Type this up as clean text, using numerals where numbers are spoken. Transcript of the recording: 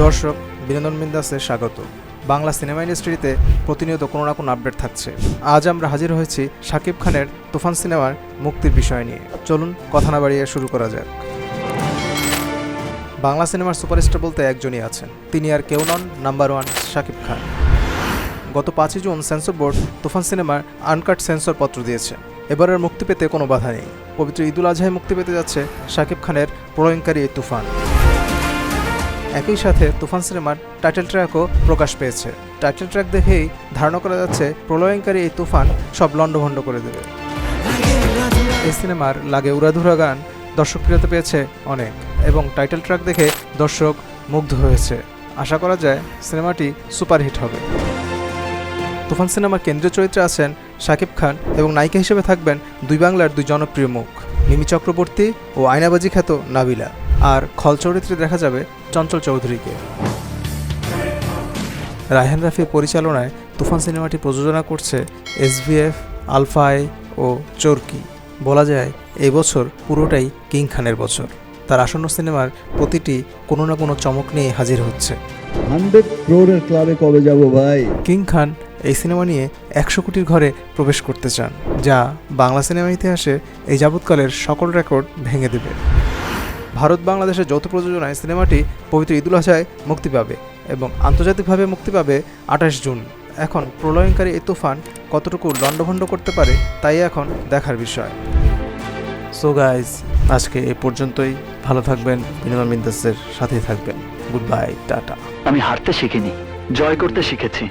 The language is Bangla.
দর্শক, বিনোদন বিন্দাসে স্বাগত। বাংলা সিনেমা ইন্ডাস্ট্রিতে প্রতিনিয়ত কোনো না কোনো আপডেট থাকছে। আজ আমরা হাজির হয়েছি শাকিব খানের তুফান সিনেমার মুক্তির বিষয় নিয়ে। চলুন কথা না বাড়িয়ে শুরু করা যাক। বাংলা সিনেমার সুপারস্টার বলতে একজনই আছেন, তিনি আর কেউ নন, নাম্বার 1 শাকিব খান। গত 5 জুন সেন্সর বোর্ড তুফান সিনেমার আনকাট সেন্সর পত্র দিয়েছে। এবারের মুক্তি পেতে কোনো বাধা নেই। পবিত্র ঈদুল আজহায় মুক্তি পেতে যাচ্ছে শাকিব খানের প্রলয়ঙ্কারী এই তুফান। একই সাথে তুফান সিনেমার টাইটেল ট্র্যাকও প্রকাশ পেয়েছে। টাইটেল ট্র্যাক দেখেই ধারণা করা যাচ্ছে প্রলয়ঙ্কারী এই তুফান সব লণ্ডভণ্ড করে দেবে। এই সিনেমার লাগে উড়াধুরা গান দর্শকপ্রিয়তা পেয়েছে অনেক, এবং টাইটেল ট্র্যাক দেখে দর্শক মুগ্ধ হয়েছে। আশা করা যায় সিনেমাটি সুপারহিট হবে। তুফান সিনেমার কেন্দ্রীয় চরিত্রে আছেন শাকিব খান এবং নায়িকা হিসেবে থাকবেন দুই বাংলার দুই জনপ্রিয় মুখ, মিমি চক্রবর্তী ও আয়নাবাজি খ্যাত নাবিলা। আর খল চরিত্রে দেখা যাবে চঞ্চল চৌধুরীকে। রায়হান রাফির পরিচালনায় তুফান সিনেমাটি প্রযোজনা করছে SVF, আলফা আই ও চরকি। বলা যায় এই বছর পুরোটাই কিং খানের বছর। তার আসন্ন সিনেমার প্রতিটি কোনো না কোনো চমক নিয়ে হাজির হচ্ছে। 100 crore ক্লাবে কবে যাব ভাই? কিং খান এই সিনেমা নিয়ে 100 কোটির ঘরে প্রবেশ করতে চান, যা বাংলা সিনেমা ইতিহাসে এই যাবৎকালের সকল রেকর্ড ভেঙে দেবে। ভারত বাংলাদেশের যৌথ প্রযোজনায় সিনেমাটি পবিত্র ঈদুল আজহায় মুক্তি পাবে এবং আন্তর্জাতিকভাবে মুক্তি পাবে 28 জুন। এখন প্রলয়ঙ্কারী এই তুফান কতটুকু লণ্ডভণ্ড করতে পারে তাই এখন দেখার বিষয়। সো গাইজ, আজকে এ পর্যন্তই। ভালো থাকবেন, বিনোদন বিন্দাসের সাথেই থাকবেন। Good bye, tata. আমি হারতে শিখিনি, জয় করতে শিখেছি।